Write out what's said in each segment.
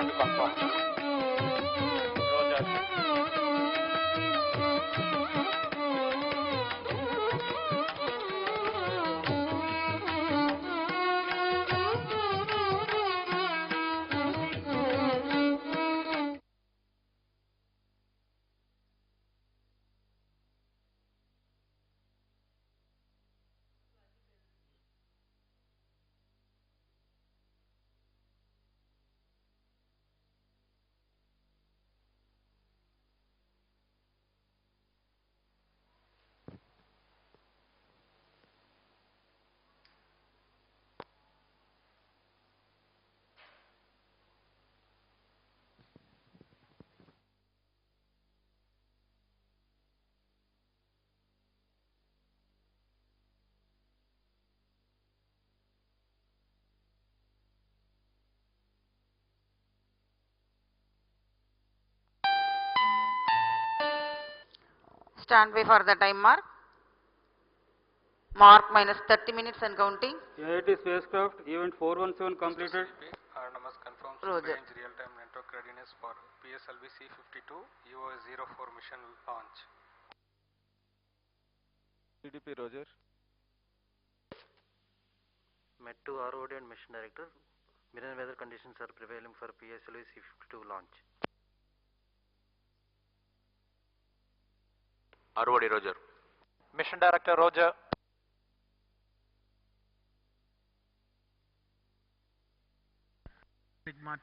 launch confirmed. Roger. Stand by for the time mark. Mark minus 30 minutes and counting. AIT spacecraft event 417 completed. RNMS confirms Roger. range real-time network readiness for PSLV-C52 EOS-04 mission launch. CDP Roger. MET2 ROD and Mission Director, mirror weather conditions are prevailing for PSLV-C52 launch. ROD Roger. Mission Director Roger. Sigma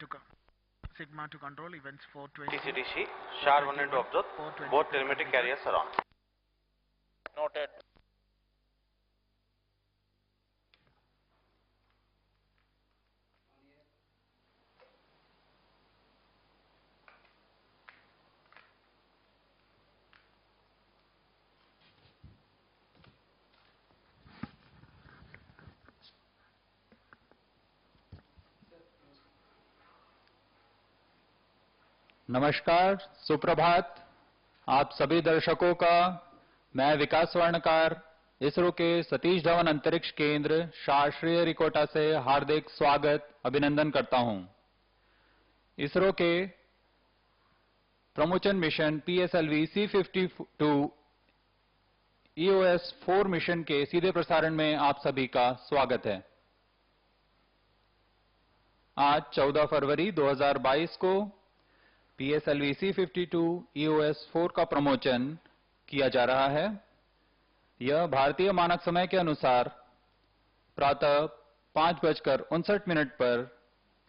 to control events 420. TCDC, SHAR 1 and 2 observed. Both telemetric carriers are on. Noted. नमस्कार, सुप्रभात। आप सभी दर्शकों का मैं विकास स्वर्णकार इसरो के सतीश धवन अंतरिक्ष केंद्र शार श्रीहरिकोटा से हार्दिक स्वागत अभिनंदन करता हूं। इसरो के promotion mission PSLV-C52 EOS-04 mission के सीधे प्रसारण में आप सभी का स्वागत है। आज 14 फरवरी 2022 को PSLV-C52 EOS-04 का प्रमोशन किया जा रहा है। यह भारतीय मानक समय के अनुसार प्रातः 5:59 पर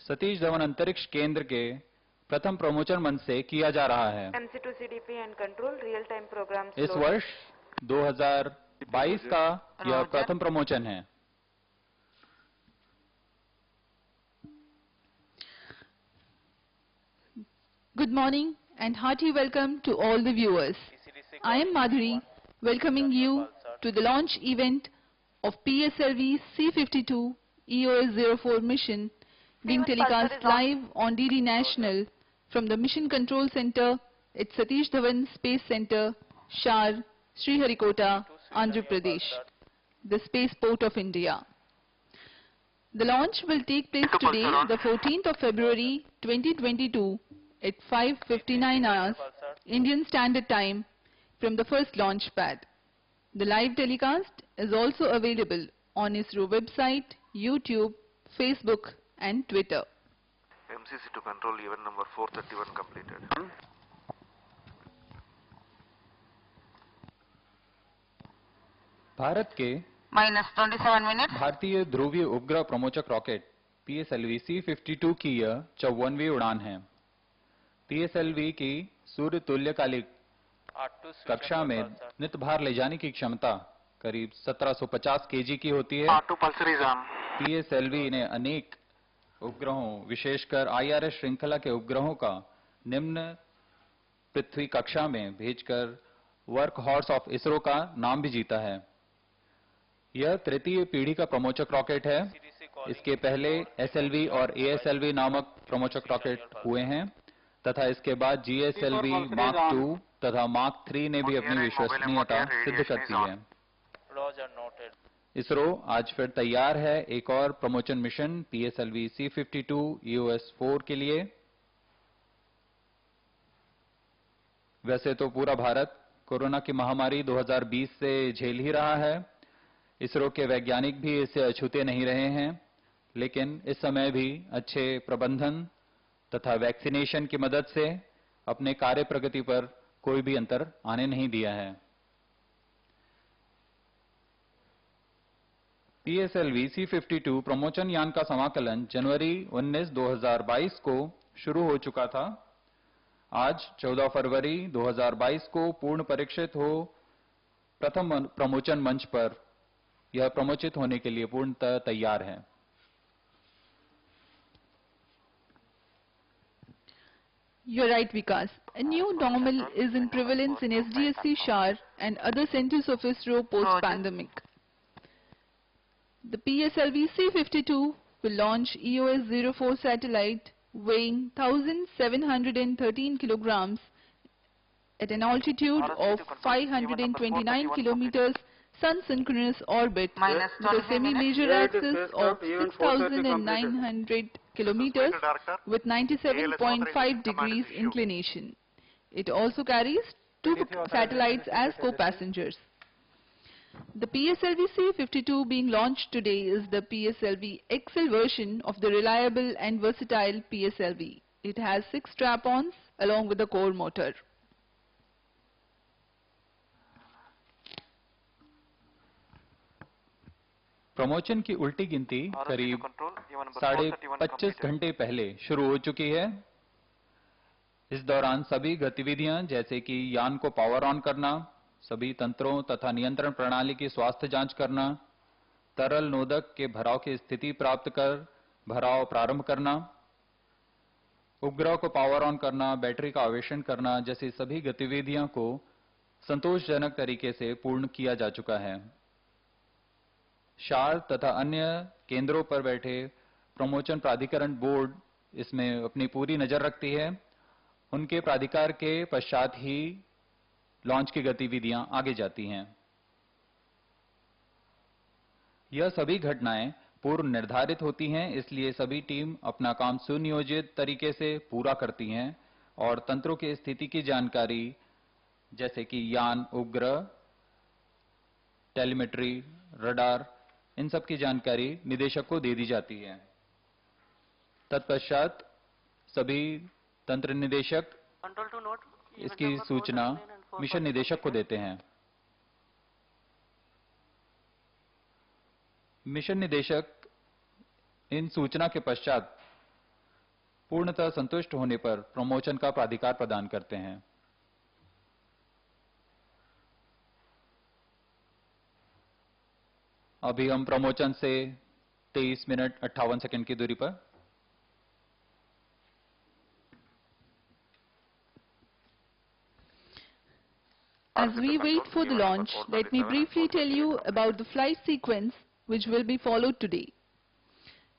सतीश धवन अंतरिक्ष केंद्र के प्रथम प्रमोशन मंच से किया जा रहा है। इस वर्ष 2022 का यह प्रथम प्रमोशन है। Good morning and hearty welcome to all the viewers. I am Madhuri, welcoming you to the launch event of PSLV-C52 EOS-04 mission being telecast live on DD National from the Mission Control Center at Satish Dhawan Space Center, Shar, Sriharikota, Andhra Pradesh, the spaceport of India. The launch will take place today, the 14th of February 2022 at 5:59 hours Indian Standard Time from the first launch pad. The live telecast is also available on ISRO website, YouTube, Facebook and Twitter. MCC to control event number 431 completed. Bharat के Minus 27 minutes. भारतीय ध्रुवीय उपग्रह प्रमोचक rocket PSLV-C52 की यह 54वीं उड़ान है। PSLV की सूर्य तुल्यकालिक कक्षा में नित भार ले जाने की क्षमता करीब 1750 kg की होती है। PSLV ने अनेक उपग्रहों, विशेषकर IRS श्रृंखला के उपग्रहों का निम्न पृथ्वी कक्षा में भेजकर वर्क हॉर्स ऑफ इसरो का नाम भी जीता है। यह तृतीय पीढ़ी का प्रमोचक रॉकेट है। इसके पहले SLV और ASLV नामक प्रमोचक रॉकेट हुए हैं तथा इसके बाद GSLV Mark 2 तथा Mark 3 ने भी अपनी विश्वसनीयता सिद्ध कर दी है। इसरो आज फिर तैयार है एक और प्रमोशन मिशन PSLV-C52 EOS-04 के लिए। वैसे तो पूरा भारत कोरोना की महामारी 2020 से झेल ही रहा है। इसरो के वैज्ञानिक भी इससे अछूते नहीं रहे हैं, लेकिन इस समय भी अच्छे प्रबंधन तथा वैक्सीनेशन की मदद से अपने कार्य प्रगति पर कोई भी अंतर आने नहीं दिया है। PSLV-C52 प्रमोचन यान का समाकलन जनवरी 19, 2022 को शुरू हो चुका था। आज 14 फरवरी 2022 को पूर्ण परीक्षित हो प्रथम प्रमोचन मंच पर यह प्रमोचित होने के लिए पूर्णतः तैयार है। You're right, Vikas. A new normal is in prevalence in SDSC, SHAR and other centers of ISRO post-pandemic. The PSLV-C52 will launch EOS-04 satellite weighing 1,713 kilograms at an altitude of 529 kilometers sun-synchronous orbit Minus with a 20 minutes. semi-major axis of 6,900 kilometers with 97.5 degrees inclination. It also carries two satellites as co-passengers. The PSLV-C52 being launched today is the PSLV-XL version of the reliable and versatile PSLV. It has 6 strap-ons along with the core motor. प्रमोचन की उल्टी गिनती करीब 25 घंटे पहले शुरू हो चुकी है। इस दौरान सभी गतिविधियां जैसे कि यान को पावर ऑन करना, सभी तंत्रों तथा नियंत्रण प्रणाली की स्वास्थ्य जांच करना, तरल नोदक के भराव की स्थिति प्राप्त कर भराव प्रारंभ करना, उपग्रह को पावर ऑन करना, बैटरी का आवेशन करना जैसी सभी गतिविधियों को संतोषजनक तरीके से पूर्ण किया जा चुका है। शार तथा अन्य केंद्रों पर बैठे प्रमोचन प्राधिकरण बोर्ड इसमें अपनी पूरी नजर रखती है। उनके प्राधिकार के पश्चात ही लॉन्च की गतिविधियां आगे जाती हैं। यह सभी घटनाएं पूर्व निर्धारित होती हैं, इसलिए सभी टीम अपना काम सुनियोजित तरीके से पूरा करती हैं और तंत्रों की स्थिति की जानकारी जैसे कि यान, उपग्रह, टेलीमेट्री, रडार, इन सब की जानकारी निदेशक को दे दी जाती है। तत्पश्चात सभी तंत्र निदेशक इसकी सूचना मिशन निदेशक को देते हैं। मिशन निदेशक इन सूचना के पश्चात पूर्णतः संतुष्ट होने पर प्रमोचन का प्राधिकार प्रदान करते हैं। अभी हम प्रमोचन से 23 मिनट 58 सेकंड की दूरी पर। As we wait for the launch, let me briefly tell you about the flight sequence which will be followed today.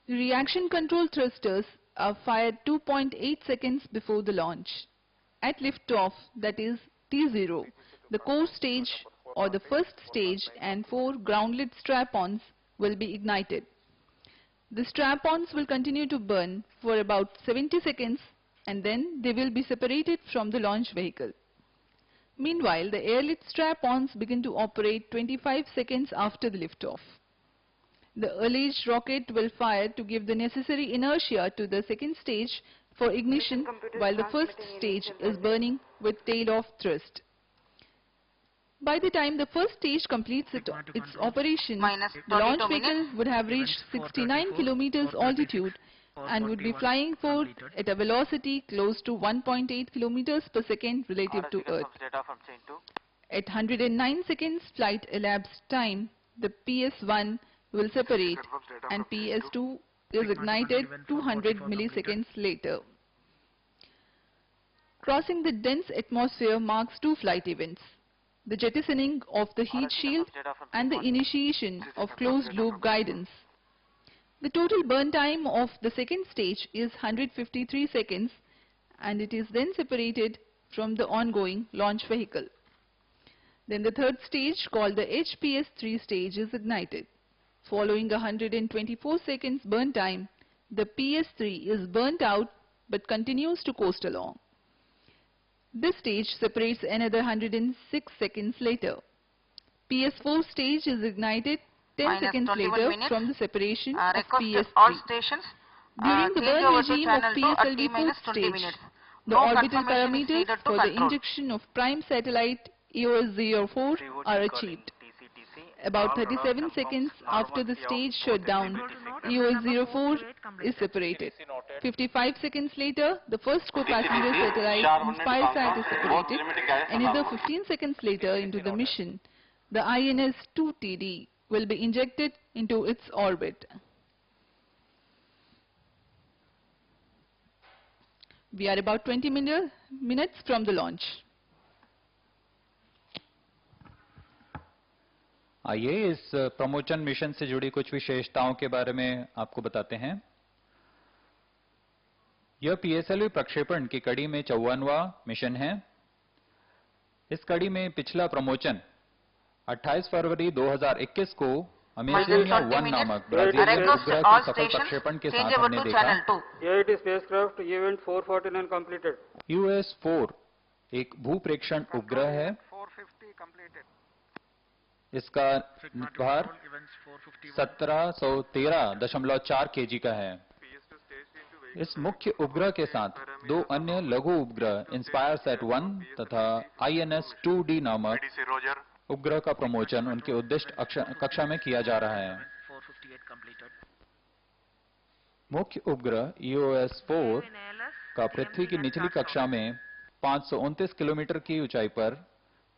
The reaction control thrusters are fired 2.8 seconds before the launch. At liftoff, that is T0, the core stage or the first stage and 4 groundlet strap-ons will be ignited. The strap-ons will continue to burn for about 70 seconds and then they will be separated from the launch vehicle. Meanwhile, the airlit strap-ons begin to operate 25 seconds after the liftoff. The early-stage rocket will fire to give the necessary inertia to the second stage for ignition while the first stage is burning with tail-off thrust. By the time the first stage completes its operation, the launch vehicle would have reached 69 kilometers altitude and would be flying forward at a velocity close to 1.8 kilometers per second relative to Earth. At 109 seconds flight elapsed time, the PS1 will separate and PS2 is ignited 200 milliseconds later. Crossing the dense atmosphere marks 2 flight events: the jettisoning of the heat shield and the initiation of closed-loop guidance. The total burn time of the second stage is 153 seconds and it is then separated from the ongoing launch vehicle. Then the third stage, called the HPS-3 stage, is ignited. Following 124 seconds burn time, the PS-3 is burnt out but continues to coast along. This stage separates another 106 seconds later. PS4 stage is ignited 10 Minus seconds 21 later minutes. from the separation of Request all PS3. stations During the change burn over to regime of channel 2 at PSLV T-minus fourth 20 stage, minutes. the No orbital confirmation is parameters needed to for the control. injection of prime satellite EOS-04 are achieved. About 37 seconds after the stage shutdown, EOS-04 is separated. 55 seconds later, the first co-passenger satellite InspireSat is separated. Another 15 seconds later into the mission, the INS-2TD will be injected into its orbit. We are about 20 minutes from the launch. आइए इस promotion mission से जुड़ी कुछ विशेषताओं के बारे में आपको बताते हैं। यह पीएसएलवी प्रक्षेपण की कड़ी में 54वां मिशन है। इस कड़ी में पिछला प्रमोशन 28 फरवरी 2021 को अमेजिया 1 नामक ब्राजीलियन उपग्रह के सफल प्रक्षेपण के साथ हमने देखा। EIT spacecraft event 449 completed. EOS-04 एक भूप्रेक्षण उपग्रह है। 450 completed. इसका भार 1713.4 kg का है। इस मुख्य उपग्रह के साथ दो अन्य लघु उपग्रह इंस्पायरसैट 1 तथा INS-2D नामक उपग्रह का प्रमोशन उनके उद्दिष्ट कक्षा में किया जा रहा है। मुख्य उपग्रह EOS-4 का पृथ्वी की निचली कक्षा में 529 किलोमीटर की ऊंचाई पर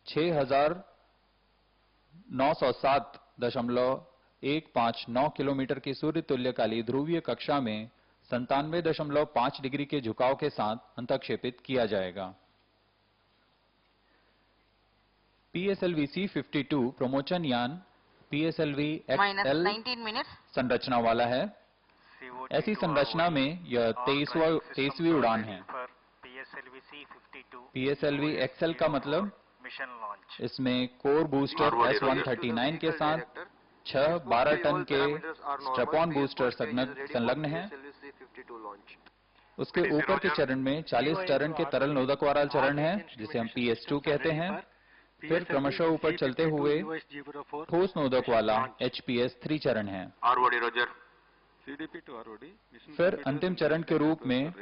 6907.159 किलोमीटर की सूर्य तुल्यकाली ध्रुवीय कक्षा में 97.5 डिग्री के झुकाव के साथ अंतक्षेपित किया जाएगा। PSLV-C52 प्रमोशन यान PSLV-XL संरचना वाला है। ऐसी संरचना में यह 23वीं उड़ान है। PSLV-XL का मतलब इसमें कोर बूस्टर S139 के साथ 6-12 टन के स्ट्रैप-ऑन बूस्टर संलग्न हैं। उसके ऊपर के चरण में 40 टन के तरल नोदक वाला चरण है, जिसे हम PS2 कहते हैं। फिर क्रमशः ऊपर चलते हुए ठोस नोदक वाला HPS-3 चरण है। फिर अंतिम चरण के रूप में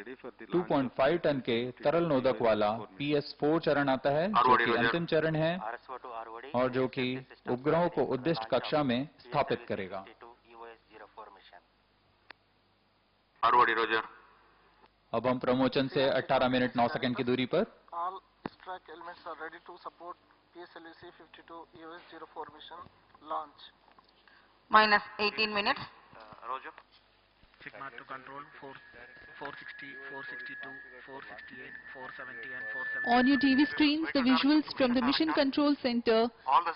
2.5 टन के तरल नोदक वाला PS4 चरण आता है, जो कि अंतिम चरण है और जो कि उपग्रहों को उद्दिष्ट कक्षा में स्थापित करेगा। अब हम प्रमोशन से 18 मिनट 9 सेकंड की दूरी पर All track elements are ready to support PSLV-C52 EOS-04 mission launch. Minus 18 minutes. Roger. Sigma to control 460, 462, 468, 470 and 470. On your TV screens, the visuals from the Mission Control Center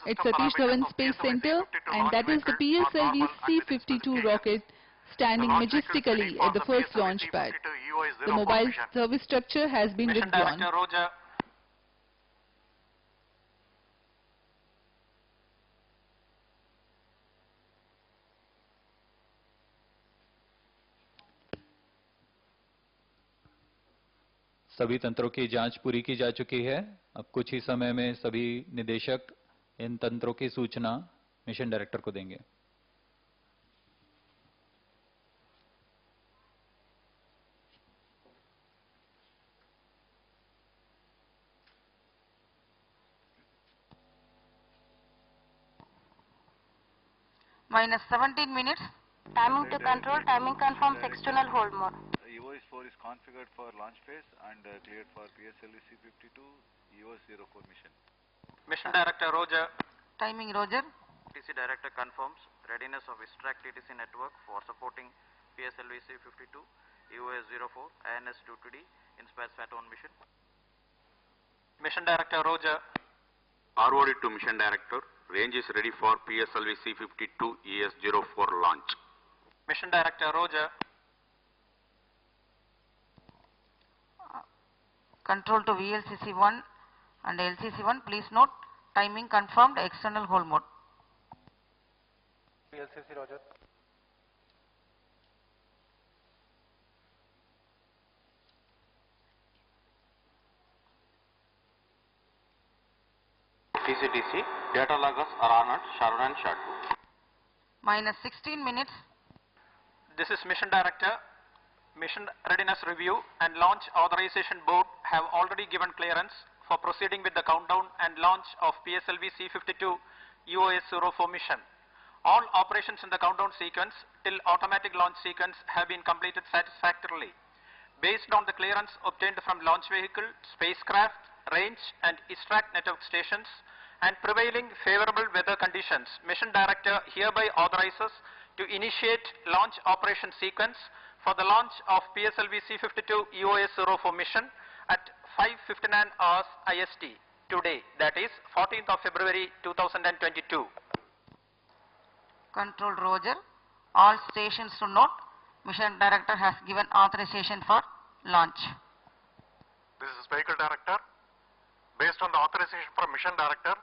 at Satish Dhawan Space Center, and that is the PSLV-C52 rocket standing majestically at the first launch pad. The mobile service structure has been Mission withdrawn. Director Roger. सभी तंत्रों की जांच पूरी की जा चुकी है। अब कुछ ही समय में सभी निदेशक इन तंत्रों की सूचना मिशन डायरेक्टर को देंगे। Minus 17 minutes. Timing to control, timing confirms external hold mode. EOS-4 is configured for launch phase and cleared for PSLV-C52 EOS-04 mission. Mission Director Roger. Timing Roger. TC Director confirms readiness of ISTRAC TTC network for supporting PSLV-C52 EOS-04 INS-2TD InspireSat 1 mission. Mission Director Roger. ROD to Mission Director. Range is ready for PSLV-C52 EOS-04 launch. Mission Director Roger. Control to VLCC-1 and LCC-1. Please note, timing confirmed, external hold mode. VLCC Roger. TCTC. Data loggers are honored SHA-1 and SHA-2. Minus 16 minutes. This is Mission Director. Mission Readiness Review and Launch Authorization Board have already given clearance for proceeding with the countdown and launch of PSLV-C52 EOS-04 mission. All operations in the countdown sequence till automatic launch sequence have been completed satisfactorily. Based on the clearance obtained from launch vehicle, spacecraft, range and extract network stations and prevailing favorable weather conditions, Mission Director hereby authorizes to initiate launch operation sequence for the launch of PSLV-C52 EOS-04 mission at 5:59 hours IST today, that is 14th of February 2022. Control Roger. All stations to note, Mission Director has given authorization for launch. This is Vehicle Director. Based on the authorization from Mission Director,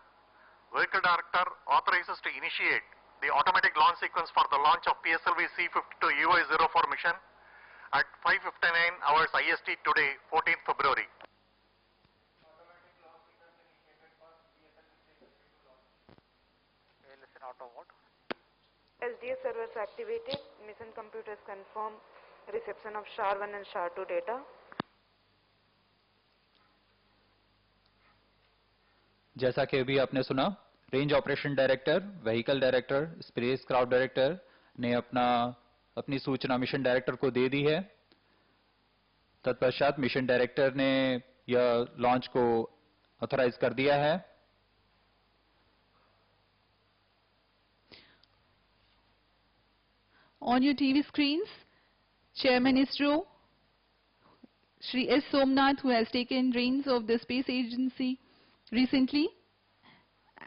Vehicle Director authorizes to initiate the automatic launch sequence for the launch of PSLV-C52 EOS-04 mission at 5:59 hours IST today, 14th February. SDS servers activated. Mission computers confirm reception of SHA-1 and SHA-2 data. जैसा कि अभी आपने सुना, range operation director, vehicle director, space craft director ने अपनी सूचना mission director को दे दी है। तत्पश्चात मिशन डायरेक्टर ने यह लॉन्च को ऑथराइज कर दिया है। On your TV screens, Chairman ISRO, Shri S. Somnath, who has taken reins of the Space Agency recently,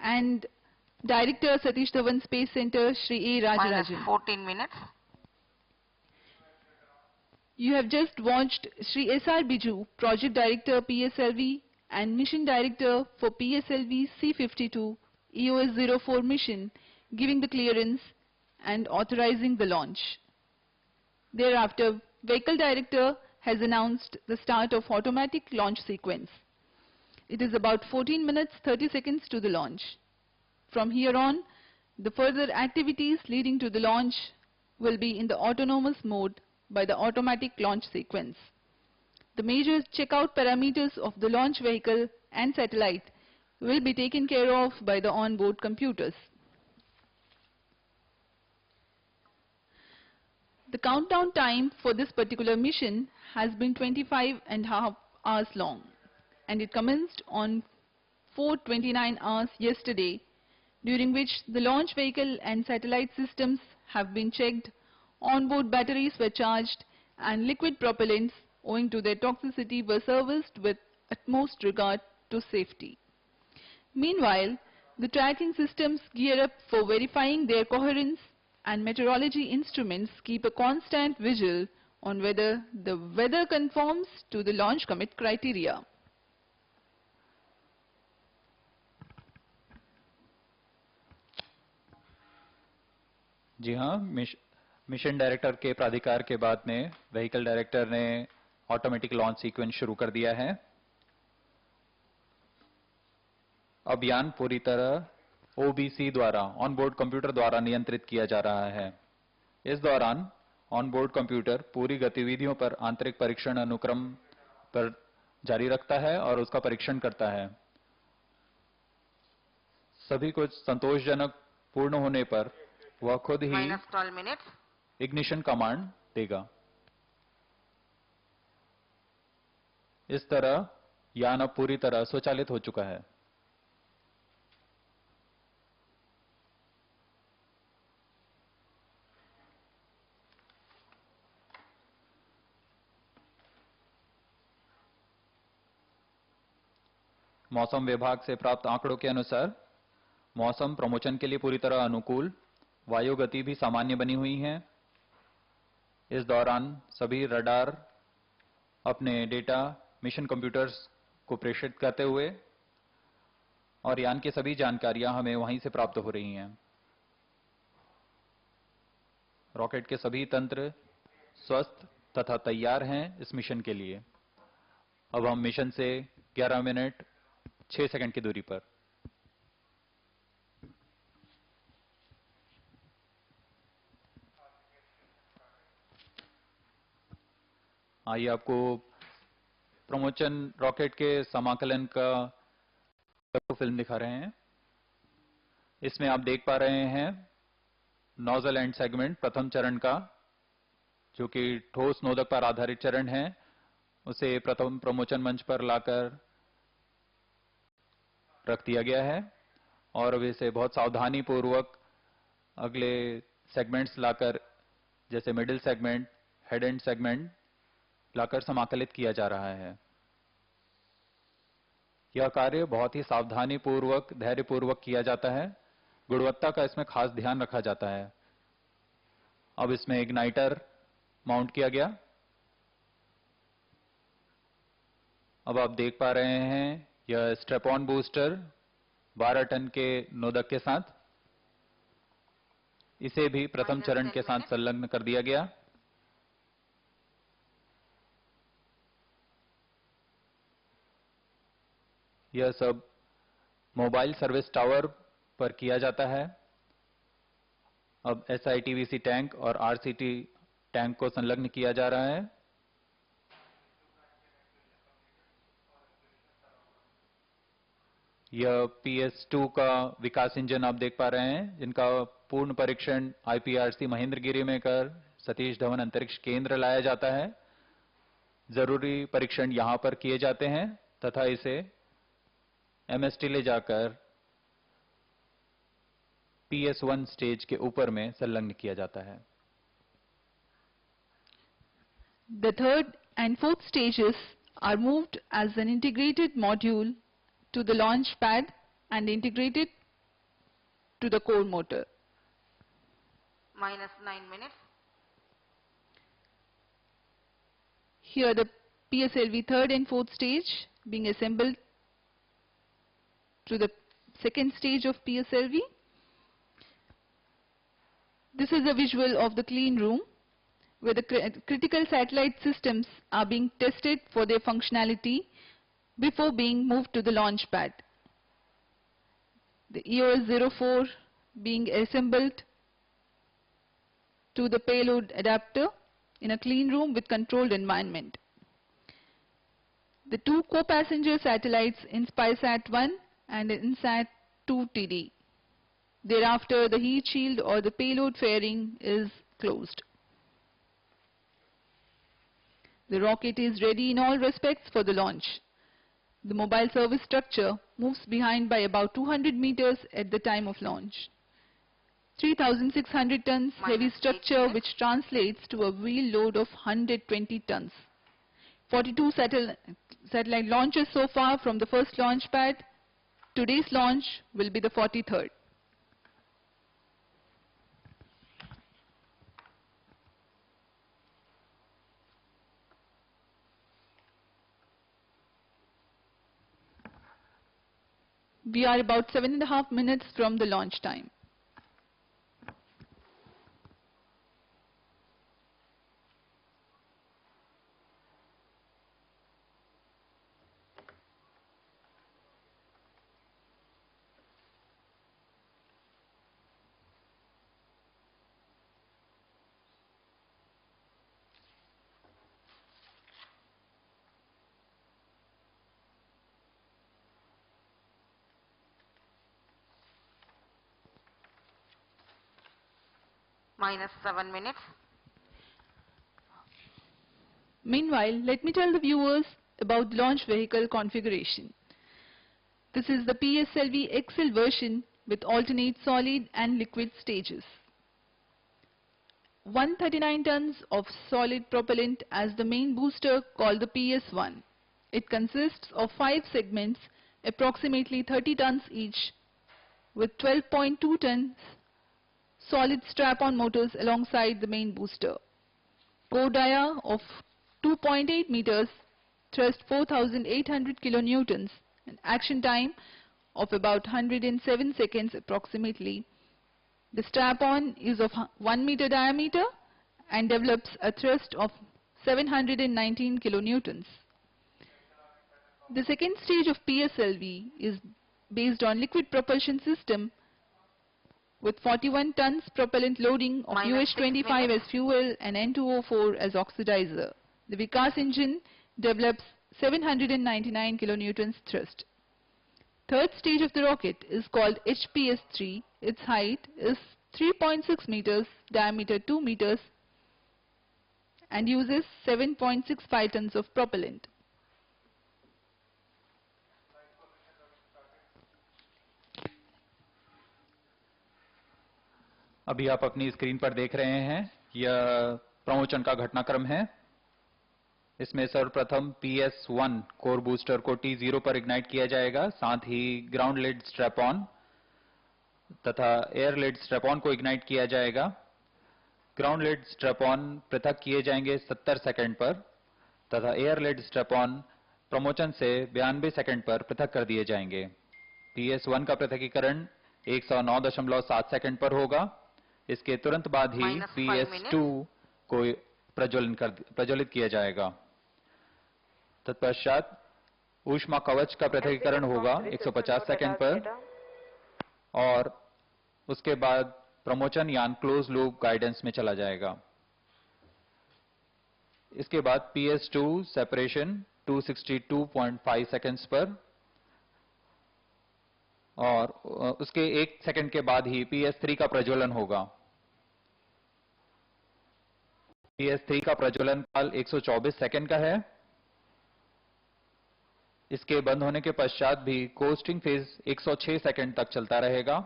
and Director Satish Dhawan Space Center, Shri A. Rajarajan. Minus 14 minutes. You have just watched Shri S.R. Biju, Project Director PSLV and Mission Director for PSLV-C52 EOS-04 mission, giving the clearance and authorizing the launch. Thereafter, Vehicle Director has announced the start of automatic launch sequence. It is about 14 minutes 30 seconds to the launch. From here on, the further activities leading to the launch will be in the autonomous mode by the automatic launch sequence. The major checkout parameters of the launch vehicle and satellite will be taken care of by the onboard computers. The countdown time for this particular mission has been 25.5 hours long, and it commenced on 4:29 hours yesterday, during which the launch vehicle and satellite systems have been checked, onboard batteries were charged, and liquid propellants, owing to their toxicity, were serviced with utmost regard to safety. Meanwhile, the tracking systems gear up for verifying their coherence, and meteorology instruments keep a constant vigil on whether the weather conforms to the launch commit criteria. जी हाँ, mission director के प्राधिकार के बाद में vehicle director ने automatic launch sequence शुरू कर दिया है। अभियान पूरी तरह ओबीसी द्वारा, ऑनबोर्ड कंप्यूटर द्वारा नियंत्रित किया जा रहा है। इस दौरान ऑनबोर्ड कंप्यूटर पूरी गतिविधियों पर आंतरिक परीक्षण अनुक्रम पर जारी रखता है और उसका परीक्षण करता है। सभी कुछ संतोषजनक पूर्ण होने पर वह खुद ही इग्निशन कमांड देगा। इस तरह यान अब पूरी तरह स्वचालित हो चुका है। मौसम विभाग से प्राप्त आंकड़ों के अनुसार मौसम प्रमोशन के लिए पूरी तरह अनुकूल, वायु गति भी सामान्य बनी हुई है। इस दौरान सभी रडार अपने डेटा मिशन कंप्यूटर्स को प्रेषित करते हुए और यान की सभी जानकारियां हमें वहीं से प्राप्त हो रही हैं। रॉकेट के सभी तंत्र स्वस्थ तथा तैयार हैं इस मिशन के लिए। अब हम मिशन से 11 मिनट 6 सेकंड की दूरी पर आइए आपको प्रमोचन रॉकेट के समाकलन का फिल्म दिखा रहे हैं। इसमें आप देख पा रहे हैं नोजल एंड सेगमेंट प्रथम चरण का, जो कि ठोस नोदक पर आधारित चरण है, उसे प्रथम प्रमोचन मंच पर लाकर रख दिया गया है और अब इसे बहुत सावधानी पूर्वक अगले सेगमेंट्स लाकर, जैसे middle segment, head end segment लाकर समाकलित किया जा रहा है। यह कार्य बहुत ही सावधानी पूर्वक, धैर्य पूर्वक किया जाता है। गुणवत्ता का इसमें खास ध्यान रखा जाता है। अब इसमें इग्नाइटर माउंट किया गया। अब आप देख पा रहे हैं यह स्ट्रैप ऑन बूस्टर 12 टन के नोदक के साथ, इसे भी प्रथम चरण के साथ संलग्न कर दिया गया। यह सब मोबाइल सर्विस टावर पर किया जाता है। अब SITVC टैंक और RCT टैंक को संलग्न किया जा रहा है। यह PS2 का विकास इंजन आप देख पा रहे हैं, जिनका पूर्ण परीक्षण IPRC महेंद्रगिरी में कर सतीश धवन अंतरिक्ष केंद्र लाया जाता है। जरूरी परीक्षण यहां पर किए जाते हैं तथा इसे MST ले जाकर PS1 स्टेज के ऊपर में संलग्न किया जाता है। The third and fourth stages are moved as an integrated module to the launch pad and integrated to the core motor. Minus 9 minutes. Here the PSLV third and fourth stage being assembled to the second stage of PSLV. This is a visual of the clean room where the critical satellite systems are being tested for their functionality before being moved to the launch pad. The EOS-04 being assembled to the payload adapter in a clean room with controlled environment. The two co-passenger satellites InspireSat-1 and InSat-2 TD. Thereafter, the heat shield or the payload fairing is closed. The rocket is ready in all respects for the launch. The mobile service structure moves behind by about 200 meters at the time of launch. 3,600 tons heavy structure, which translates to a wheel load of 120 tons. 42 satellite launches so far from the first launch pad. Today's launch will be the 43rd. We are about 7.5 minutes from the launch time. Minus 7 minutes. Meanwhile, let me tell the viewers about the launch vehicle configuration. This is the PSLV XL version with alternate solid and liquid stages. 139 tons of solid propellant as the main booster called the PS1. It consists of 5 segments, approximately 30 tons each, with 12.2 tons solid strap-on motors alongside the main booster. Core dia of 2.8 meters, thrust 4,800 kilonewtons, and action time of about 107 seconds approximately. The strap-on is of 1 meter diameter and develops a thrust of 719 kilonewtons. The second stage of PSLV is based on liquid propulsion system with 41 tons propellant loading of UH-25 as fuel and N2O4 as oxidizer. The Vikas engine develops 799 kilonewtons thrust. Third stage of the rocket is called HPS-3. Its height is 3.6 meters, diameter 2 meters, and uses 7.65 tons of propellant. अभी आप अपनी screen पर देख रहे हैं यह प्रमोचन का घटनाक्रम है। इसमें सर्वप्रथम PS1 कोर बूस्टर को T0 पर इग्नाइट किया जाएगा, साथ ही ग्राउंड लिड स्ट्रैप ऑन तथा एयर लिड स्ट्रैप ऑन को इग्नाइट किया जाएगा। ग्राउंड लिड स्ट्रैप ऑन पृथक किए जाएंगे 70 सेकंड पर तथा एयर लिड स्ट्रैप ऑन प्रमोचन से 92 सेकंड पर पृथक कर दिए जाएंगे। PS1 का पृथकीकरण 109.7 सेकंड पर होगा। इसके तुरंत बाद ही PS2 को प्रज्वलित किया जाएगा। तत्पश्चात ऊष्मा कवच का पृथकीकरण होगा 150 सेकंड पर और उसके बाद प्रमोचन यान क्लोज लूप गाइडेंस में चला जाएगा। इसके बाद PS2 सेपरेशन 262.5 सेकंड्स पर और उसके 1 सेकंड के बाद ही PS3 का प्रज्वलन होगा। PS3 का प्रज्वलन काल 124 सेकंड का है। इसके बंद होने के पश्चात भी कोस्टिंग फेज 106 सेकंड तक चलता रहेगा।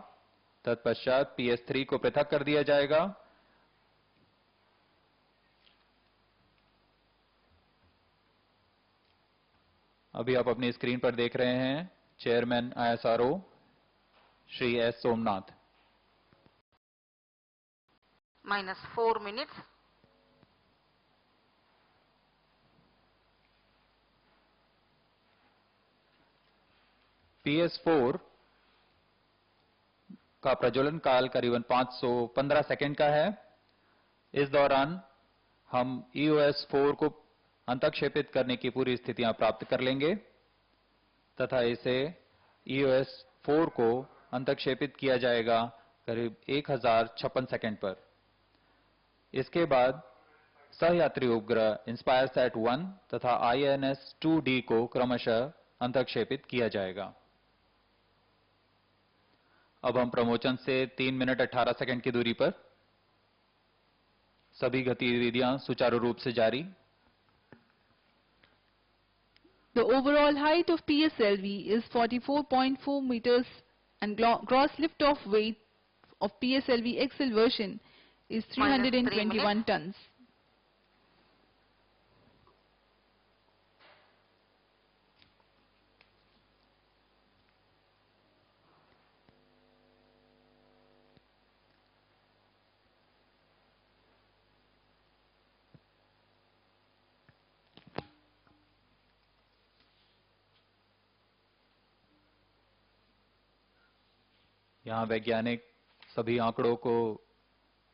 तत्पश्चात PS3 को पृथक कर दिया जाएगा। अभी आप अपनी स्क्रीन पर देख रहे हैं chairman ISRO Shri S. Somnath. -4 minutes. PS4 का प्रज्वलन काल करीबन 515 सेकंड का है। इस दौरान हम EOS-04 को अंतक्षेपित करने की पूरी स्थितियां प्राप्त कर लेंगे तथा इसे EOS-04 को अंतक्षेपित किया जाएगा करीब 1056 सेकंड पर। इसके बाद सहयात्री उपग्रह इंस्पायरसैट 1 तथा INS-2D को क्रमशः अंतक्षेपित किया जाएगा। अब हम प्रमोचन से 3 मिनट 18 सेकंड की दूरी पर। सभी गतिविधियां सुचारू रूप से जारी। The overall height of PSLV is 44.4 meters and gross lift-off weight of PSLV XL version is 321 tons. यहाँ वैज्ञानिक सभी आंकड़ों को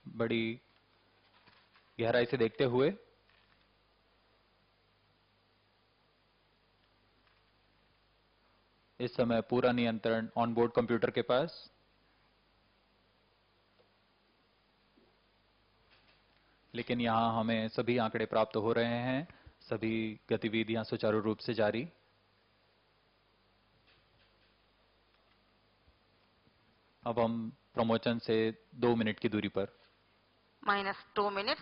बड़ी गहराई से देखते हुए इस समय पूरा नियंत्रण ऑनबोर्ड कंप्यूटर के पास। लेकिन यहाँ हमें सभी आंकड़े प्राप्त हो रहे हैं, सभी गतिविधियां सुचारू रूप से जारी। अब हम प्रमोचन से 2 मिनट की दूरी पर। -2 minutes.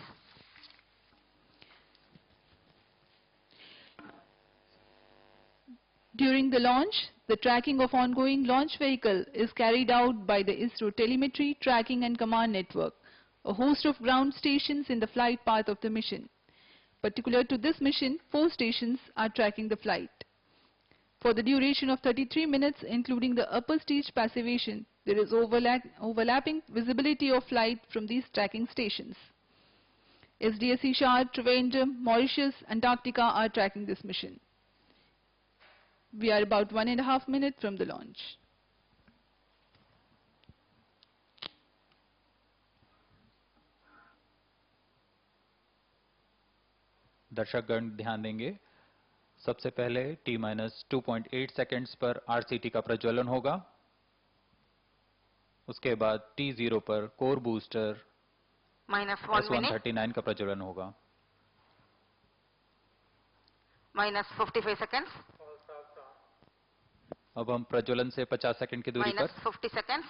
During the launch, the tracking of ongoing launch vehicle is carried out by the ISRO Telemetry, Tracking and Command Network, a host of ground stations in the flight path of the mission. Particular to this mission, 4 stations are tracking the flight. For the duration of 33 minutes, including the upper stage passivation, there is overlapping visibility of flight from these tracking stations. SDSC Shah, Trivandrum, Mauritius, Antarctica are tracking this mission. We are about 1.5 minutes from the launch. दर्शकगण ध्यान देंगे, सबसे पहले T-2.8 seconds पर RCT का प्रज्वलन होगा। उसके बाद T0 पर कोर बूस्टर -1 minute. S139 का प्रज्वलन होगा। minus 55 seconds, अब हम प्रज्वलन से 50 सेकंड की दूरी minus पर 50 seconds,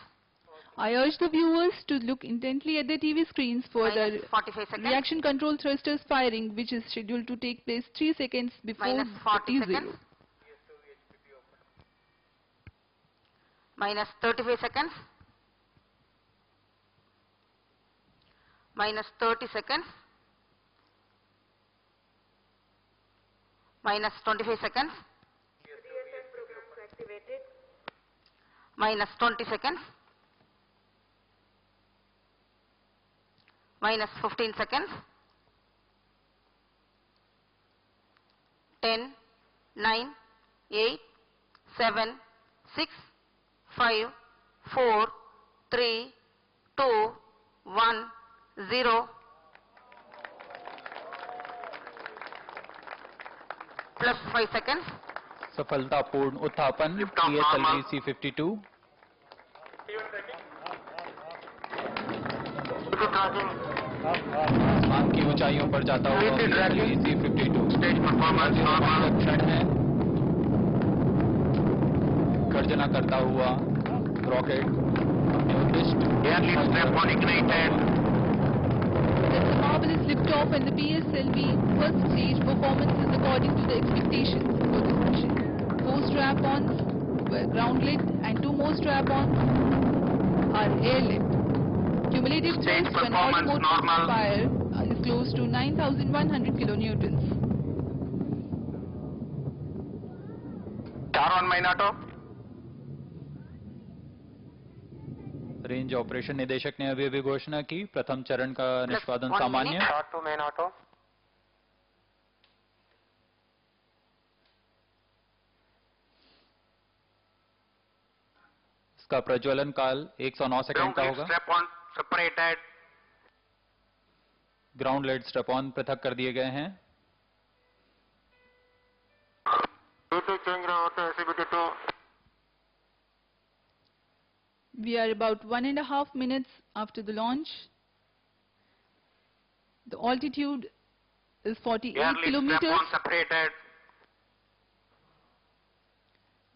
I urge the viewers to look intently at the TV screens for minus the 45 seconds, reaction control thrusters firing, which is scheduled to take place 3 seconds before minus the 40 T0. seconds, minus 35 seconds, minus 30 seconds, minus 25 seconds, minus 20 seconds, minus 15 seconds, 10, 9, 8, 7, 6, 5, 4, 3, 2, 1, 0. Plus 5 seconds. सफलतापूर्ण उत्थापन PSLV C52 आसमान की ऊंचाइयों पर जाता हुआ PSLV C52 रोमांचक क्षण है। गर्जना करता हुआ रॉकेट अपने उद्दिष्ट That's a marvelous liftoff, and the PSLV first stage performance is according to the expectations for this mission. 4 strap-ons were ground-lit and 2 more strap-ons are air-lit. Cumulative thrust when automotive fire is close to 9,100 kilonewtons. Range operation निदेशक ने अभी घोषणा की प्रथम चरण का निष्पादन सामान्य। इसका प्रज्वलन काल 109 सेकंड का होगा। ग्राउंड लेड स्ट्रैप ऑन पृथक कर दिए गए हैं। We are about 1.5 minutes after the launch. The altitude is 48 kilometers.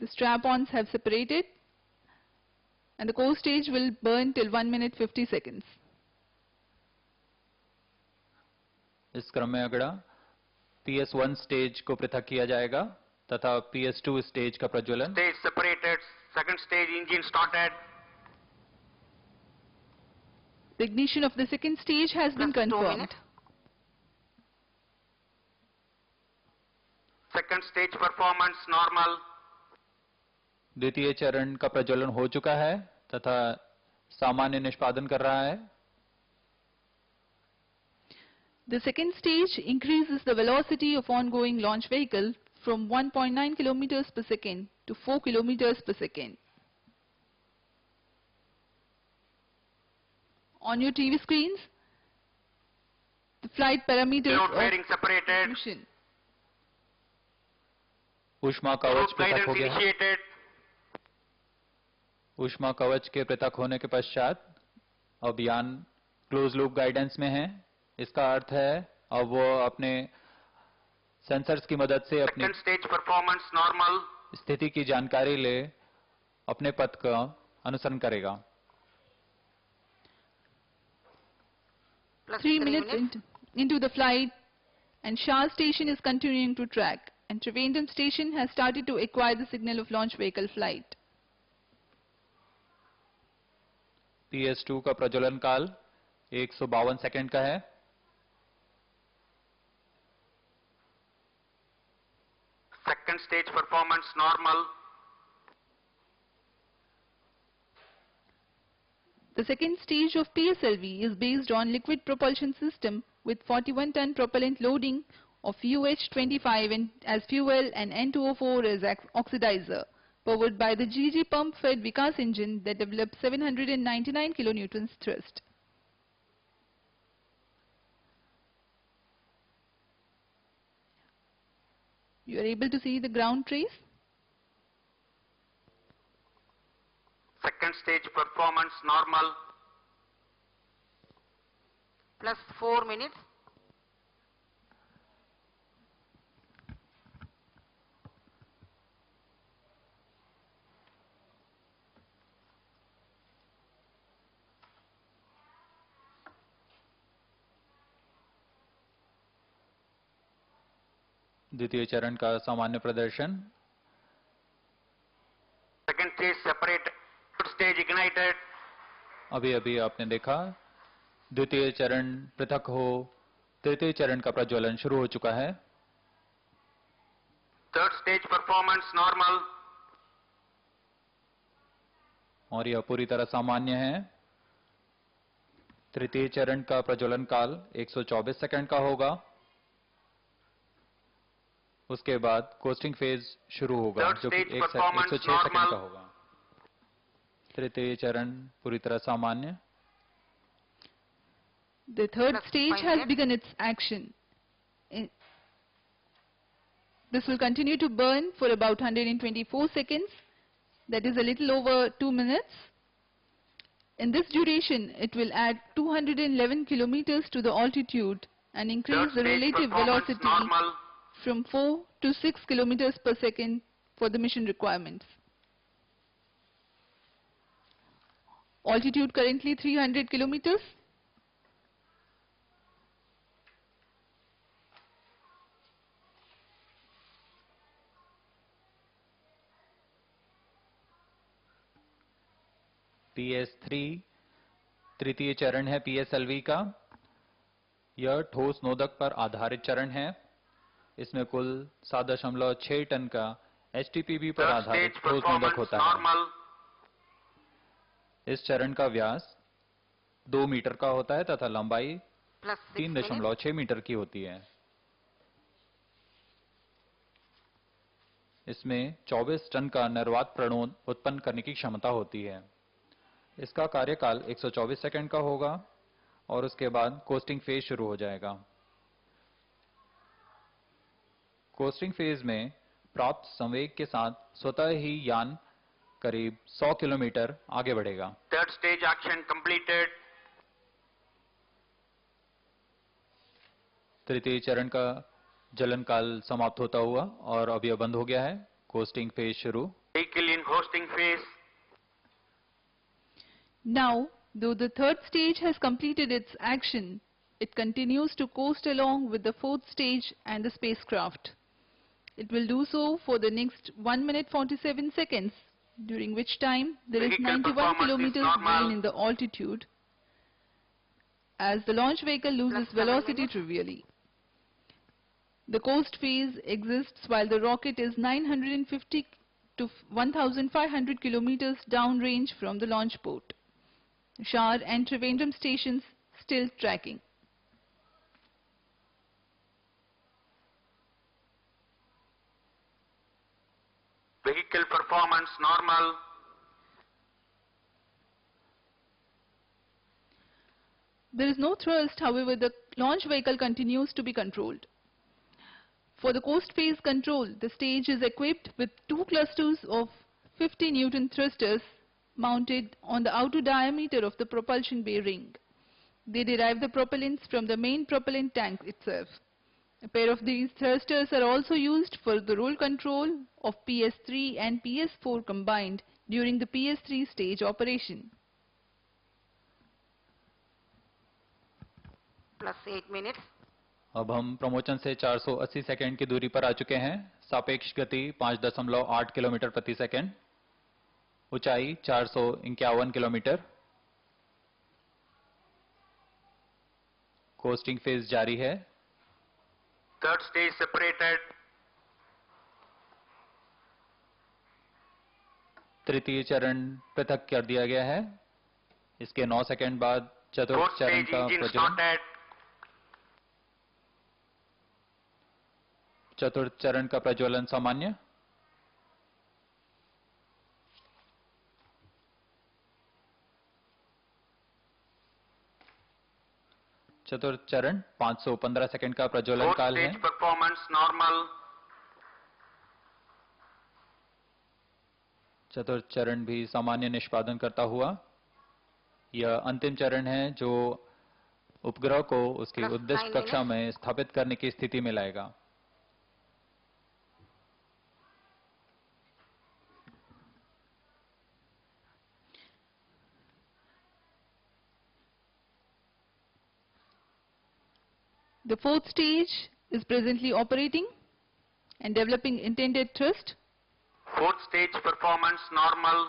The strap-ons have separated, and the core stage will burn till 1 minute 50 seconds. इस क्रम में अगला PS1 स्टेज को पृथक किया जाएगा तथा PS2 स्टेज का प्रज्वलन। Stage separated, second stage engine started. The ignition of the second stage has been confirmed. Second stage performance normal. द्वितीय चरण का प्रज्वलन हो चुका है तथा सामान्य निष्पादन कर रहा है। The second stage increases the velocity of ongoing launch vehicle from 1.9 kilometers per second to 4 kilometers per second. On your TV screens, the flight parameters of mission. ऊष्मा कवच पृथक हो गया। ऊष्मा कवच के पृथक होने के पश्चात अब यान क्लोज लूप गाइडेंस में है। इसका अर्थ है अब वो अपने सेंसर्स की मदद से अपनी स्थिति की जानकारी ले अपने पथ का अनुसरण करेगा। 3 minutes into the flight, and Shah station is continuing to track, and Trivandrum station has started to acquire the signal of launch vehicle flight. PS2 का प्रज्वलन काल 152 सेकंड का है। Second stage performance normal. The second stage of PSLV is based on liquid propulsion system with 41-ton propellant loading of UH-25 as fuel and N2O4 as oxidizer, powered by the GG pump-fed Vikas engine that develops 799 kilonewtons thrust. You are able to see the ground trace? Second stage performance normal. Plus 4 minutes. द्वितीय चरण का सामान्य प्रदर्शन। Second stage separate. Third stage ignited. अभी अभी आपने देखा द्वितीय चरण पृथक हो, तृतीय चरण का प्रज्वलन शुरू हो चुका है। Third stage performance normal. और यह पूरी तरह सामान्य है। तृतीय चरण का प्रज्वलन काल 124 सेकंड का होगा। उसके बाद कोस्टिंग फेज शुरू होगा जो कि 106 सेकंड का होगा। तृतीय चरण पूरी तरह सामान्य। The third stage has begun its action. This will continue to burn for about 124 seconds, that is a little over 2 minutes. In this duration, it will add 211 kilometers to the altitude and increase the relative velocity from 4 to 6 kilometers per second for the mission requirements. Altitude currently 300 kilometers. PS3 तृतीय चरण है PSLV का। यह ठोस नोदक पर आधारित चरण है। इसमें कुल 7.6 टन का HTPB पर आधारित ठोस नोदक होता है। इस चरण का व्यास 2 मीटर का होता है तथा लंबाई 3.6 मीटर की होती है। इसमें 24 टन का निर्वात प्रणोद उत्पन्न करने की क्षमता होती है। इसका कार्यकाल 124 सेकंड का होगा और उसके बाद कोस्टिंग फेज शुरू हो जाएगा। कोस्टिंग फेज में प्राप्त संवेग के साथ स्वतः ही यान करीब 100 किलोमीटर आगे बढ़ेगा। Third stage action completed. तृतीय चरण का जलन काल समाप्त होता हुआ और अब यह बंद हो गया है। कोस्टिंग फेज शुरू। Vehicle in coasting phase. Now, though the third stage has completed its action, it continues to coast along with the fourth stage and the spacecraft. It will do so for the next 1 minute 47 seconds, during which time there is 91 kilometers gain in the altitude as the launch vehicle loses velocity trivially. The coast phase exists while the rocket is 950 to 1500 kilometers downrange from the launch port. Shar and Trivandrum stations still tracking. Vehicle performance normal. There is no thrust, however, the launch vehicle continues to be controlled. For the coast phase control, the stage is equipped with 2 clusters of 50 Newton thrusters mounted on the outer diameter of the propulsion bay ring. They derive the propellants from the main propellant tank itself. A pair of these thrusters are also used for the roll control of PS3 and PS4 combined during the PS3 stage operation. Plus 8 minutes. अब हम प्रमोचन से 480 second की दूरी पर आ चुके हैं। सापेक्ष गति 5.8 किलोमीटर प्रति सेकंड। ऊंचाई 451 किलोमीटर। कोस्टिंग फेज जारी है। Third stage separated. तृतीय चरण पृथक कर दिया गया है। इसके 9 सेकंड बाद चतुर्थ चरण का प्रज्वलन। चतुर्थ चरण का प्रज्वलन सामान्य। चतुर्थ चरण 515 सेकंड का प्रज्वलन काल है। Performance normal. चतुर्थ चरण भी सामान्य निष्पादन करता हुआ। यह अंतिम चरण है जो उपग्रह को उसकी उद्दिष्ट कक्षा में स्थापित करने की स्थिति में लाएगा। The fourth stage is presently operating. and developing intended thrust. Fourth stage performance normal.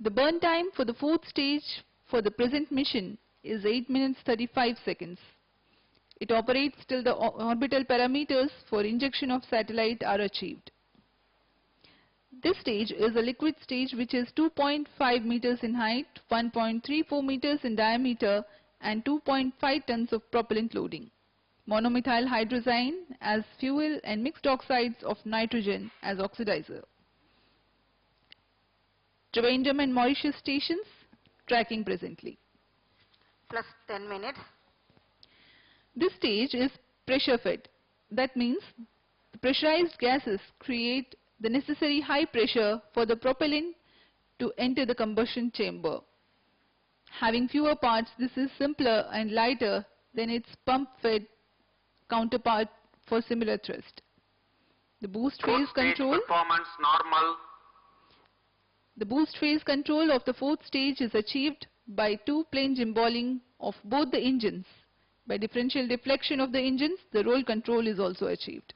The burn time for the fourth stage for the present mission is 8 minutes 35 seconds. It operates till the orbital parameters for injection of satellite are achieved. This stage is a liquid stage which is 2.5 meters in height, 1.34 meters in diameter and 2.5 tons of propellant loading. Monomethyl hydrazine as fuel and mixed oxides of nitrogen as oxidizer. Trivandrum and Mauritius stations tracking presently. Plus 10 minutes. This stage is pressure fed. That means the pressurized gases create the necessary high pressure for the propellant to enter the combustion chamber. Having fewer parts, this is simpler and lighter than its pump-fed counterpart for similar thrust. The boost phase control. Performance normal. The boost phase control of the fourth stage is achieved by two-plane gimballing of both the engines. By differential deflection of the engines, the roll control is also achieved.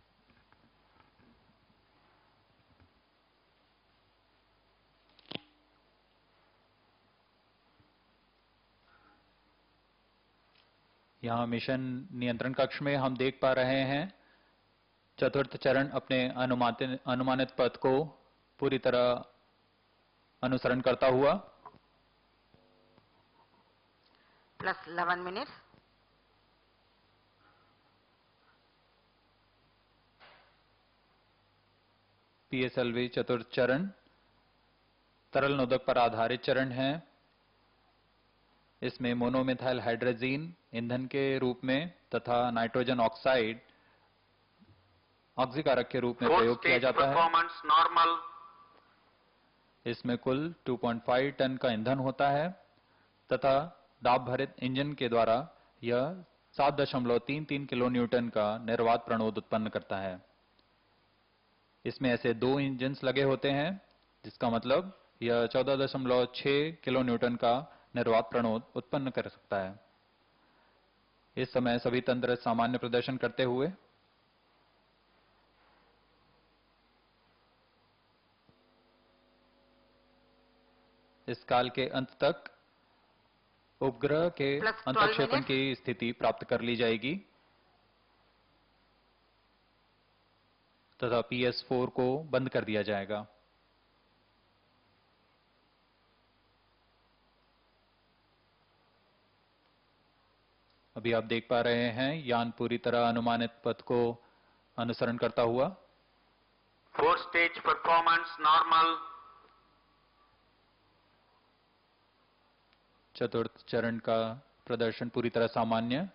यहाँ mission नियंत्रण कक्ष में हम देख पा रहे हैं चतुर्थ चरण अपने अनुमानित पथ को पूरी तरह अनुसरण करता हुआ. Plus 11 minutes. PSLV चतुर्थ चरण तरल नोदक पर आधारित चरण है. इसमें मोनोमिथाइल हाइड्रोजीन ईंधन के रूप में तथा नाइट्रोजन ऑक्साइड ऑक्सीकारक के रूप में प्रयोग किया जाता है. इसमें कुल 2.5 टन का ईंधन होता है तथा दाब भरित इंजन के द्वारा यह 7.33 किलो न्यूटन का निर्वात प्रणोद उत्पन्न करता है. इसमें ऐसे दो इंजन्स लगे होते हैं जिसका मतलब यह 14.6 किलो न्यूटन का निर्वात प्रणोद उत्पन्न कर सकता है. इस समय सभी तंत्र सामान्य प्रदर्शन करते हुए इस काल के अंत तक उपग्रह के अंतःक्षेपण की स्थिति प्राप्त कर ली जाएगी तथा PS4 को बंद कर दिया जाएगा. अभी आप देख पा रहे हैं यान पूरी तरह अनुमानित पथ को अनुसरण करता हुआ. Fourth stage performance normal. चतुर्थ चरण का प्रदर्शन पूरी तरह सामान्य.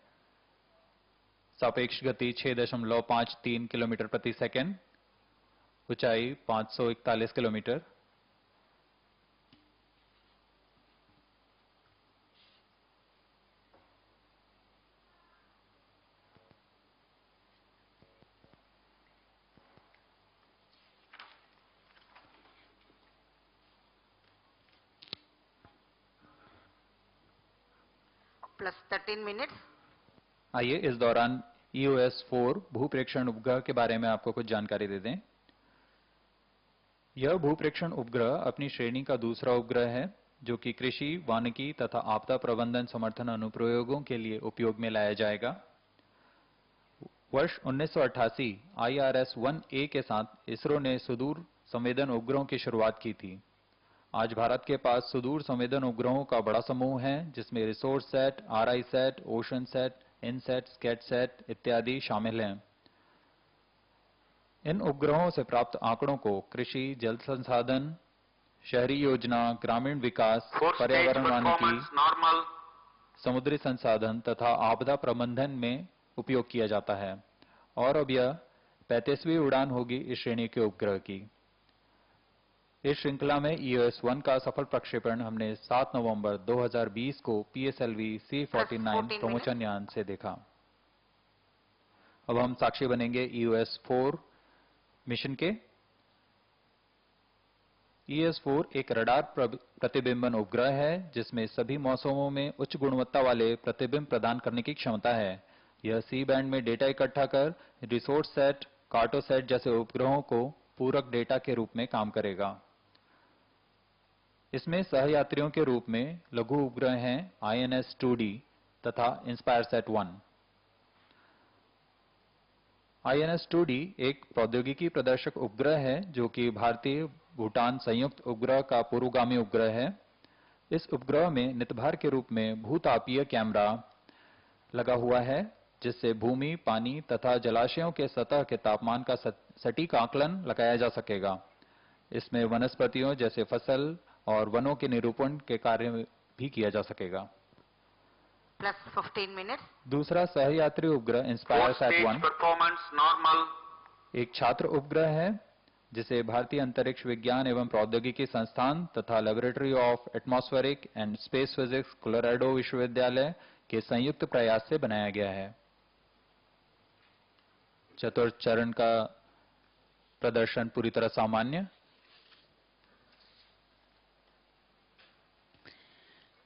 सापेक्ष गति 6.53 किलोमीटर प्रति सेकंड. ऊंचाई 541 किलोमीटर. Plus 13 minutes. आइए इस दौरान EOS-04 भूप्रेक्षण उपग्रह के बारे में आपको कुछ जानकारी दे दें. यह भूप्रेक्षण उपग्रह अपनी श्रेणी का दूसरा उपग्रह है जो कि कृषि, वानिकी तथा आपदा प्रबंधन समर्थन अनुप्रयोगों के लिए उपयोग में लाया जाएगा. वर्ष 1988 IRS-1A के साथ इसरो ने सुदूर संवेदन उपग्रहों की शुरुआत की थी. आज भारत के पास सुदूर संवेदन उपग्रहों का बड़ा समूह है जिसमें Resourcesat, RI sat, Oceansat, INSAT, Scatsat इत्यादि शामिल हैं. इन उपग्रहों से प्राप्त आंकड़ों को कृषि, जल संसाधन, शहरी योजना, ग्रामीण विकास, पर्यावरण वानिकी, समुद्री संसाधन तथा आपदा प्रबंधन में उपयोग किया जाता है. और अब यह 35वीं उड़ान होगी इस श्रेणी के उपग्रह की. इस श्रृंखला में EOS-1 का सफल प्रक्षेपण हमने 7 नवंबर 2020 को PSLV-C52 प्रमोचन यान से देखा. अब हम साक्षी बनेंगे EOS-4 मिशन के. EOS-4 एक रडार प्रतिबिंबन उपग्रह है जिसमें सभी मौसमों में उच्च गुणवत्ता वाले प्रतिबिंब प्रदान करने की क्षमता है. यह सी बैंड में डेटा इकट्ठा कर रिसोर्स सेट, कार्टोसेट जैसे उपग्रहों को पूरक डेटा के रूप में काम करेगा। इसमें सहयात्रियों के रूप में लघु उपग्रह हैं INS-2D तथा InspireSat-1। INS-2D एक प्रौद्योगिकी प्रदर्शक उपग्रह है जो कि भारतीय भूटान संयुक्त उपग्रह का पूर्वगामी उपग्रह है। इस उपग्रह में नितभार के रूप में भूतापीय कैमरा लगा हुआ है जिससे भूमि, पानी तथा जलाशयों के सतह के तापमान का सटीक आकलन लगाया जा सकेगा। इसमें वनस्पतियों जैसे फसल और वनों के निरूपण के कार्य भी किया जा सकेगा। Plus 15 minutes. दूसरा सहयात्री उपग्रह InspireSat-1 परफॉर्मेंस नॉर्मल एक छात्र उपग्रह है जिसे भारतीय अंतरिक्ष विज्ञान एवं प्रौद्योगिकी संस्थान तथा laboratory of atmospheric and space physics Colorado विश्वविद्यालय के संयुक्त प्रयास से बनाया गया है। चतुर्थ चरण का प्रदर्शन पूरी तरह सामान्य।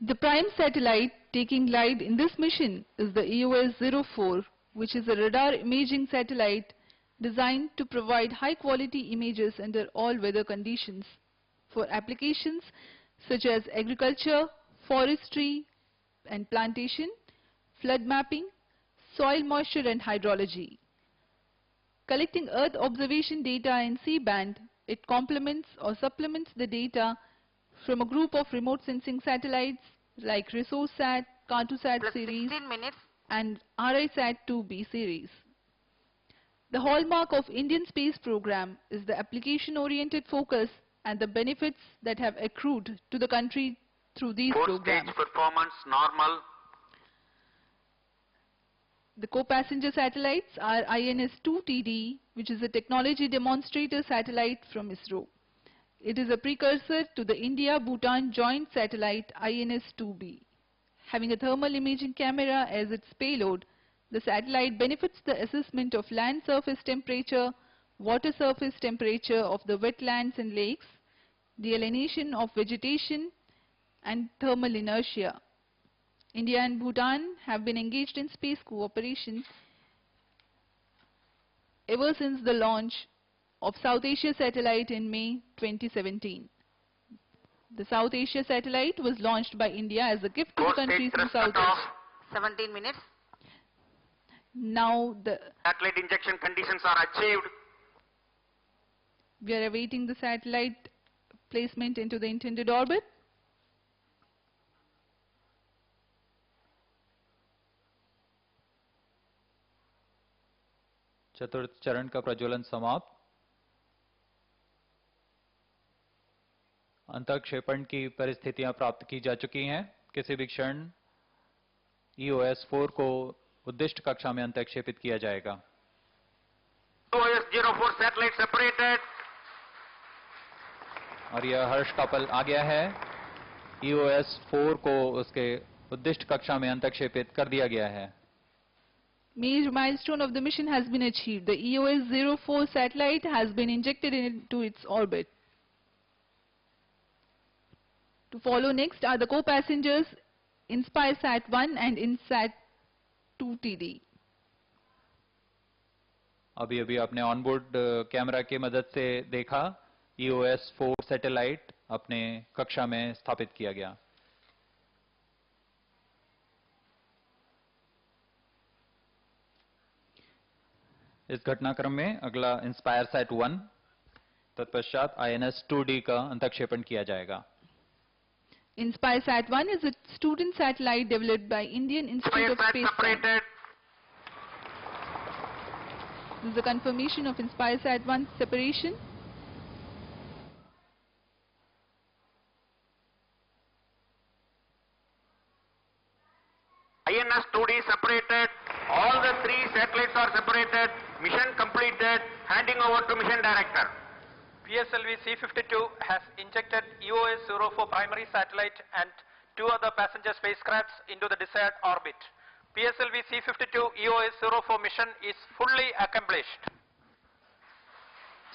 The prime satellite taking light in this mission is the EOS-04, which is a radar imaging satellite designed to provide high-quality images under all weather conditions for applications such as agriculture, forestry and plantation, flood mapping, soil moisture and hydrology. Collecting Earth observation data in C-band, it complements or supplements the data from a group of remote sensing satellites like ResourceSat, Cartosat series and RISat-2B series. The hallmark of Indian space program is the application-oriented focus and the benefits that have accrued to the country through these programs. Stage performance normal. The co-passenger satellites are INS-2TD, which is a technology demonstrator satellite from ISRO. It is a precursor to the India-Bhutan joint satellite INS-2B. Having a thermal imaging camera as its payload, the satellite benefits the assessment of land surface temperature, water surface temperature of the wetlands and lakes, delineation of vegetation, and thermal inertia. India and Bhutan have been engaged in space cooperation ever since the launch of South Asia satellite in May 2017. The South Asia satellite was launched by India as a gift to the countries in South Asia. 17 minutes. Now the Satellite injection conditions are achieved. we are awaiting the satellite placement into the intended orbit. चतुर्थ चरण का प्रज्वलन समाप्त। अंतःक्षेपण की परिस्थितियां प्राप्त की जा चुकी हैं। किसी भी क्षण EOS-4 को उद्दिष्ट कक्षा में अंतःक्षेपित किया जाएगा। EOS-04 satellite separated. और यह हर्ष का पल आ गया है। EOS-4 को उसके उद्दिष्ट कक्षा में अंतःक्षेपित कर दिया गया है। Major milestone of the mission has been achieved. The EOS-04 satellite has been injected into its orbit. To follow next are the co-passengers InspireSat-1 and InSat-2TD. अभी आपने ऑनबोर्ड कैमरा की मदद से देखा EOS-4 सैटेलाइट अपने कक्षा में स्थापित किया गया। इस घटनाक्रम में अगला InspireSat-1 तत्पश्चात INS-2D का अंतःक्षेपण किया जाएगा। InspireSat-1 is a student satellite developed by Indian Institute of Space Science. This is the confirmation of InspireSat-1 separation. INS-2D separated. All the three satellites are separated. Mission completed. Handing over to mission director. PSLV-C52 has injected EOS-04 primary satellite and two other passenger spacecrafts into the desired orbit. PSLV-C52 EOS-04 mission is fully accomplished.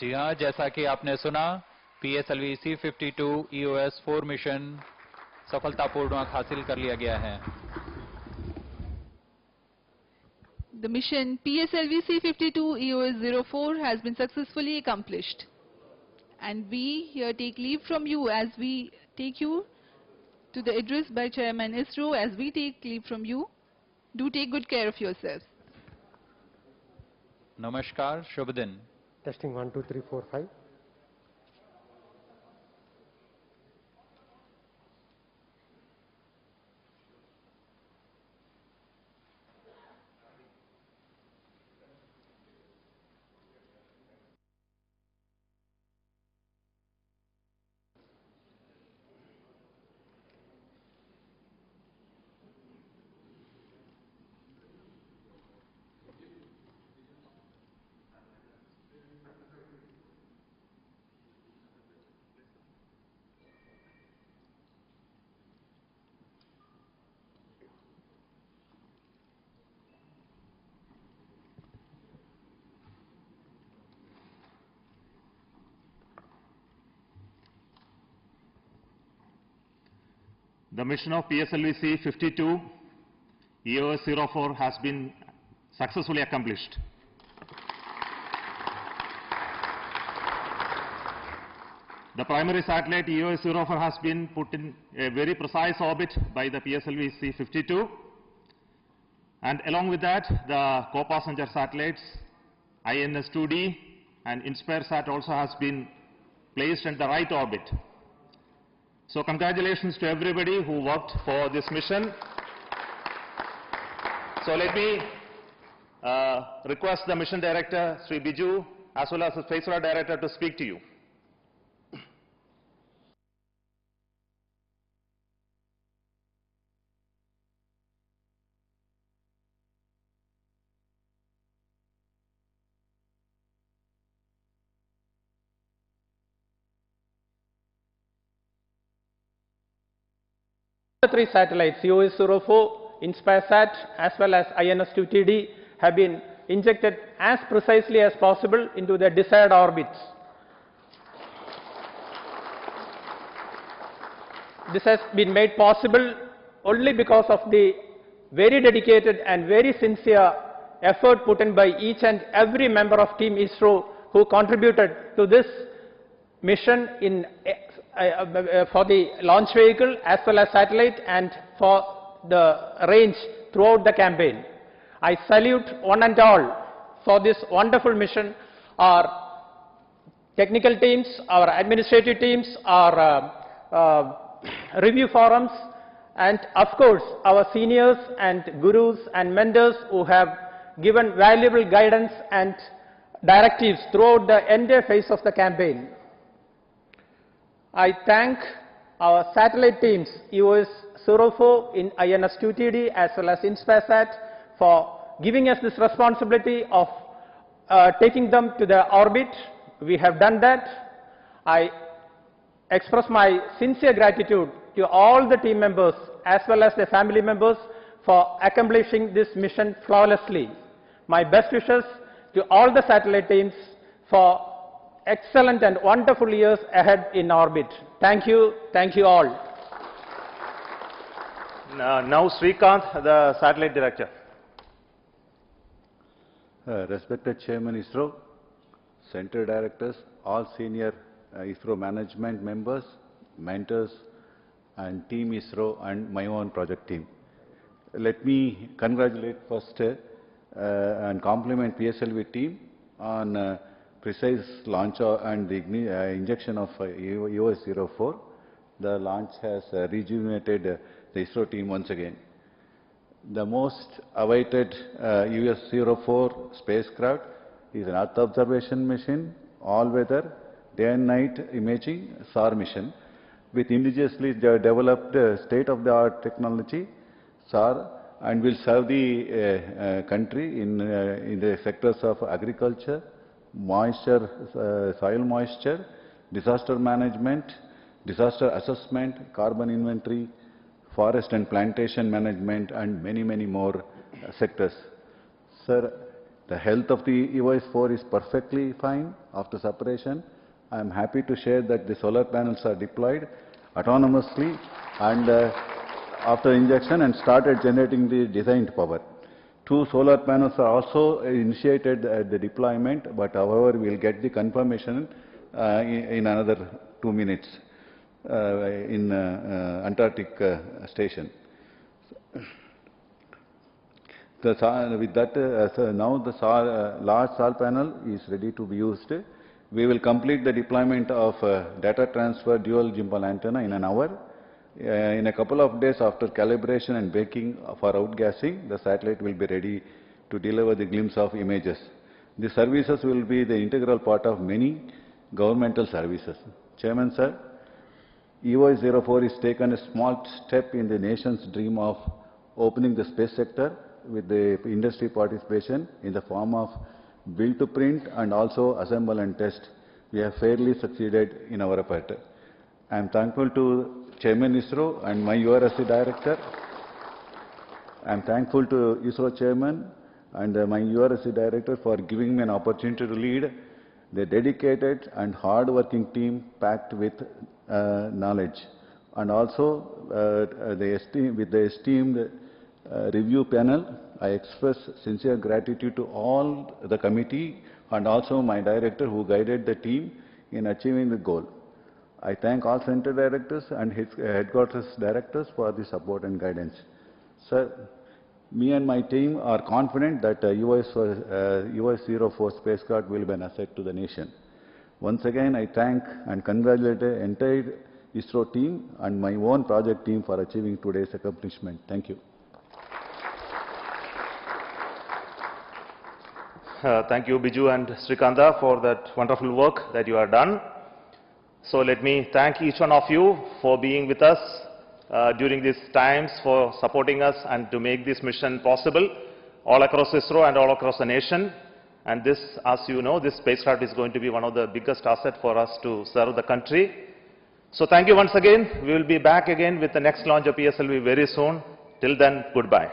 जी हाँ, जैसा कि आपने सुना, PSLV-C52 EOS-4 mission सफलतापूर्वक हासिल कर लिया गया है। the mission PSLV-C52 EOS-04 has been successfully accomplished. And we here take leave from you as we take you to the address by Chairman ISRO. As we take leave from you, do take good care of yourselves. Namaskar, Shubh Din. Testing 1, 2, 3, 4, 5. The mission of PSLV-C52 EOS-04 has been successfully accomplished. The primary satellite EOS-04 has been put in a very precise orbit by the PSLV-C52, and along with that the co-passenger satellites INS-2D and INSPIRE-SAT also has been placed in the right orbit. So congratulations to everybody who worked for this mission. So let me request the mission director, Sri Biju, as well as the Space Radar director to speak to you. The three satellites, EOS-04, INSPIRE-SAT as well as INS-2TD have been injected as precisely as possible into their desired orbits. This has been made possible only because of the very dedicated and very sincere effort put in by each and every member of Team ISRO who contributed to this mission in for the launch vehicle as well as satellite and for the range throughout the campaign. I salute one and all for this wonderful mission, our technical teams, our administrative teams, our review forums, and of course our seniors and gurus and mentors who have given valuable guidance and directives throughout the entire phase of the campaign. I thank our satellite teams, EOS-04 in INS-2TD as well as INSPIRE-SAT, for giving us this responsibility of taking them to the orbit. We have done that. I express my sincere gratitude to all the team members as well as their family members for accomplishing this mission flawlessly. My best wishes to all the satellite teams for excellent and wonderful years ahead in orbit. Thank you all. Now Srikanth, the satellite director. Respected Chairman ISRO, Center Directors, all senior ISRO management members, mentors and Team ISRO and my own project team. Let me congratulate first and compliment PSLV team on precise launch and the injection of EOS-04. The launch has rejuvenated the ISRO team once again. The most awaited EOS-04 spacecraft is an Earth observation mission, all-weather, day and night imaging SAR mission with indigenously developed state-of-the-art technology, SAR, and will serve the country in the sectors of agriculture, moisture, soil moisture, disaster management, disaster assessment, carbon inventory, forest and plantation management, and many more sectors. Sir, the health of the EOS-4 is perfectly fine after separation. I am happy to share that the solar panels are deployed autonomously and after injection and started generating the designed power. 2 solar panels are also initiated at the deployment, but however, we'll get the confirmation in another 2 minutes in Antarctic station. With that, now the large solar panel is ready to be used. We will complete the deployment of data transfer dual gimbal antenna in an hour. In a couple of days after calibration and baking for outgassing, the satellite will be ready to deliver the glimpse of images. The services will be the integral part of many governmental services. Chairman, sir, EOS-04 is taken a small step in the nation's dream of opening the space sector with the industry participation in the form of build to print and also assemble and test. We have fairly succeeded in our effort. I am thankful to Chairman ISRO and my URSC Director. I am thankful to ISRO Chairman and my URSC Director for giving me an opportunity to lead the dedicated and hard-working team packed with knowledge. And also with the esteemed review panel, I express sincere gratitude to all the committee and also my director who guided the team in achieving the goal. I thank all center directors and his headquarters directors for the support and guidance. Sir, me and my team are confident that EOS-04 spacecraft will be an asset to the nation. Once again, I thank and congratulate the entire ISRO team and my own project team for achieving today's accomplishment. Thank you. Thank you, Biju and Srikanta, for that wonderful work that you have done. So let me thank each one of you for being with us during these times, for supporting us and to make this mission possible all across ISRO and all across the nation. And this, as you know, this spacecraft is going to be one of the biggest assets for us to serve the country. So thank you once again. We will be back again with the next launch of PSLV very soon. Till then, goodbye.